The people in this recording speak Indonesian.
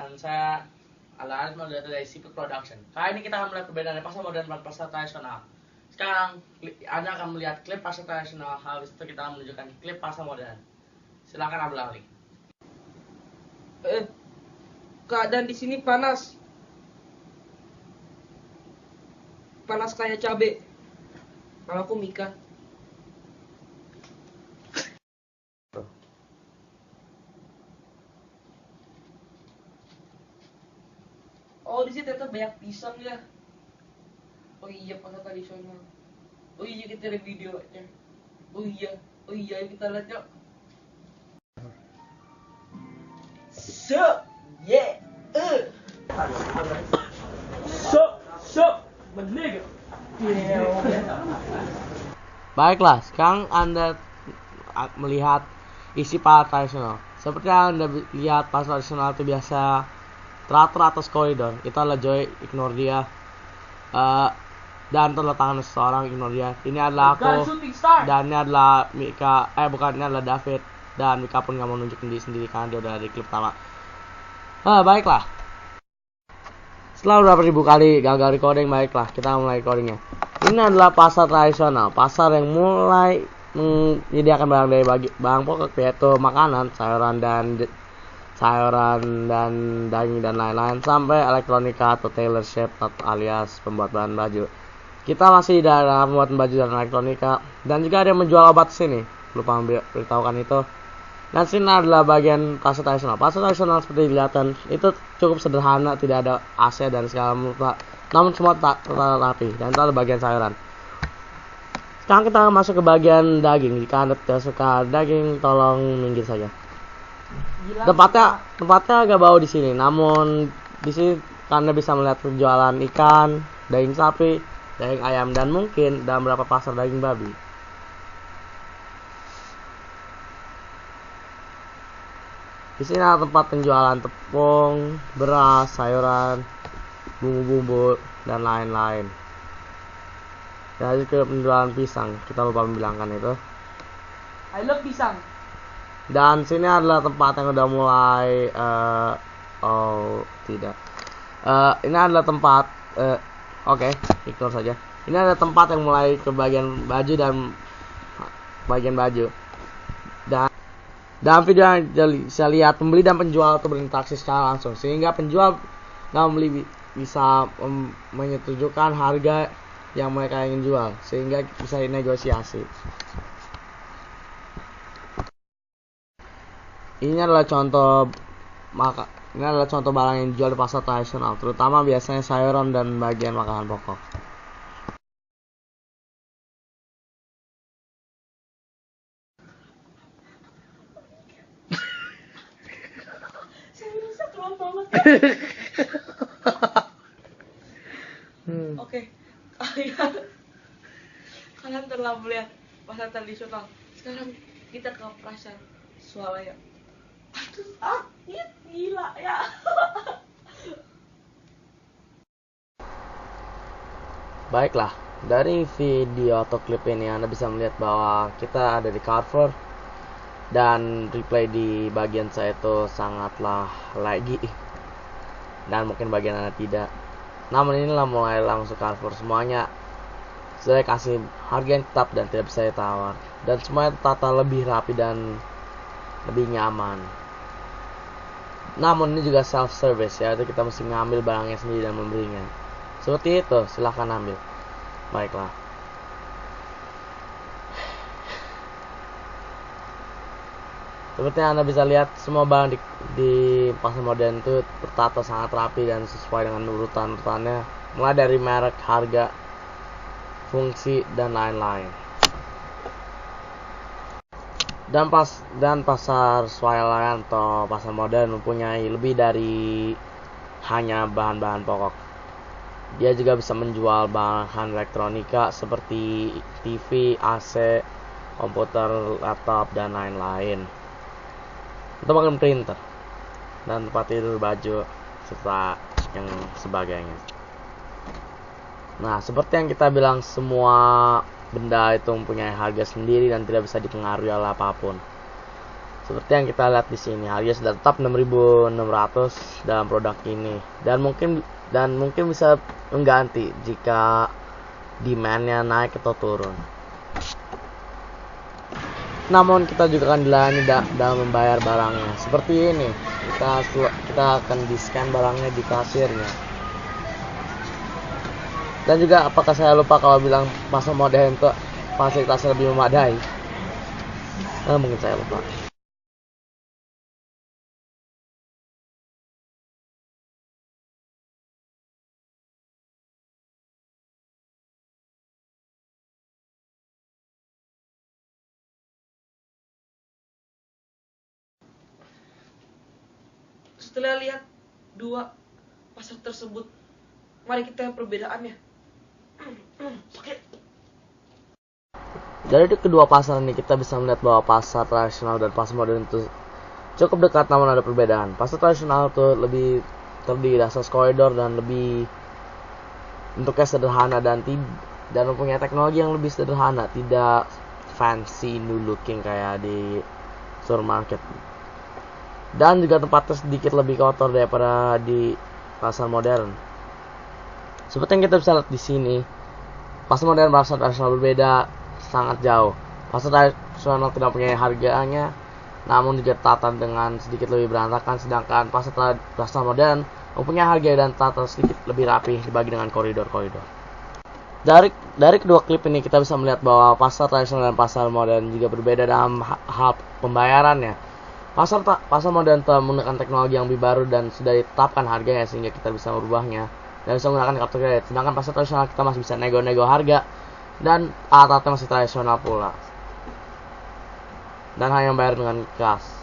Dan saya Alan dari CP Production. Kali ini kita akan melihat perbedaan dari pasar modern dan pasar tradisional. Sekarang Anda akan melihat klip pasar tradisional, habis itu kita akan menunjukkan klip pasar modern. Silakan ambil alih. Keadaan di sini panas. Panas kayak cabe. Kalau aku Mika. Oh, di sini ternyata banyak pisang ya. Oh iya, pasar tradisional. Oh iya, kita lihat videonya. Oh iya, kita lihat yuk. Menega. Baiklah, sekarang Anda melihat isi pasar tradisional. Seperti yang Anda lihat, pasar tradisional itu biasa teratur atas koridor. Itu adalah Joy, ignore dia. Dan terletakkan seseorang, ignore dia. Ini adalah aku, dan ini adalah Mika. Ini adalah David. Dan Mika pun gak mau nunjukin diri sendiri karena dia udah di klip pertama. Baiklah. Setelah beberapa ribu kali gagal recording, baiklah kita mulai recordingnya. Ini adalah pasar tradisional, pasar yang mulai menyediakan barang dari barang pokok, yaitu makanan, sayuran dan daging dan lain-lain, sampai elektronika atau tailor shop alias pembuat bahan baju. Kita masih di daerah pembuat baju dan elektronika, dan juga ada yang menjual obat sini. Lupa beritahukan itu. Dan sini adalah bagian pasar tradisional. Pasar tradisional seperti dilihatkan itu cukup sederhana, tidak ada AC dan segala macam. Namun semua tertata rapi, dan itu adalah bagian sayuran. Sekarang kita masuk ke bagian daging. Jika Anda tidak suka daging, tolong minggir saja. Tempatnya agak bau di sini, namun di sini Anda bisa melihat penjualan ikan, daging sapi, daging ayam, dan mungkin dalam beberapa pasar daging babi. Di sini ada tempat penjualan tepung, beras, sayuran, bumbu-bumbu, dan lain-lain. Dan juga penjualan pisang, kita lupa membilangkan itu. I love pisang. Dan sini adalah tempat yang udah mulai ini adalah tempat ignore saja. Ini adalah tempat yang mulai ke bagian baju dan bagian baju. Dan dalam video yang bisa lihat pembeli dan penjual itu berinteraksi secara langsung, sehingga penjual dan pembeli bisa menyetujukan harga yang mereka ingin jual, sehingga bisa dinegosiasi. Ini adalah contoh barang yang dijual di pasar tradisional, terutama biasanya sayuran dan bagian makanan pokok. Saya bisa keluar banget. Oke, kalian telah melihat pasar tradisional. Sekarang kita ke pasar swalaya. Aduh, sakit gila ya. Baiklah, dari video atau klip ini Anda bisa melihat bahwa kita ada di Carrefour, dan replay di bagian saya itu sangatlah laggy, dan mungkin bagian Anda tidak. Namun inilah mulai langsung Carrefour, semuanya saya kasih harga yang tetap dan tidak bisa ditawar, dan semuanya tertata lebih rapi dan lebih nyaman. Namun ini juga self service, yaitu kita mesti ngambil barangnya sendiri dan membelinya. Seperti itu, silahkan ambil. Baiklah. Seperti yang Anda bisa lihat, semua barang di pasar modern itu tertata sangat rapi dan sesuai dengan urutan-urutannya, mulai dari merek, harga, fungsi, dan lain-lain. Dan pasar swalayan atau pasar modern mempunyai lebih dari hanya bahan-bahan pokok. Dia juga bisa menjual bahan elektronika seperti TV, AC, komputer, laptop, dan lain-lain. Atau bahkan printer dan tempat tidur, baju, serta yang sebagainya. Nah, seperti yang kita bilang, semua benda itu mempunyai harga sendiri dan tidak bisa dipengaruhi oleh apapun. Seperti yang kita lihat di sini, harga sudah tetap 6.600 dalam produk ini, dan mungkin bisa mengganti jika demand-nya naik atau turun. Namun kita juga akan dilayani dalam membayar barangnya. Seperti ini, kita akan di-scan barangnya di kasirnya. Dan juga apakah saya lupa kalau bilang pasar modern itu fasilitasnya lebih memadai? Mungkin saya lupa. Setelah lihat dua pasar tersebut, mari kita lihat perbedaannya. Sakit. Dari kedua pasar ini kita bisa melihat bahwa pasar tradisional dan pasar modern itu cukup dekat, namun ada perbedaan. Pasar tradisional itu lebih terdiri atas koridor dan lebih bentuknya sederhana dan mempunyai teknologi yang lebih sederhana, tidak fancy new looking kayak di supermarket. Dan juga tempatnya sedikit lebih kotor daripada di pasar modern. Seperti yang kita bisa lihat di sini, pasar modern dan pasar tradisional berbeda sangat jauh. Pasar tradisional tidak punya harganya, namun juga tata dengan sedikit lebih berantakan, sedangkan pasar modern mempunyai harga dan tata sedikit lebih rapi dibagi dengan koridor-koridor. Dari kedua klip ini kita bisa melihat bahwa pasar tradisional dan pasar modern juga berbeda dalam hal pembayarannya. Pasar modern telah menggunakan teknologi yang lebih baru dan sudah ditetapkan harganya sehingga kita bisa merubahnya dan bisa menggunakan kartu kredit. Sedangkan pasar tradisional kita masih bisa nego-nego harga dan alat-alatnya masih tradisional pula dan hanya bayar dengan kas.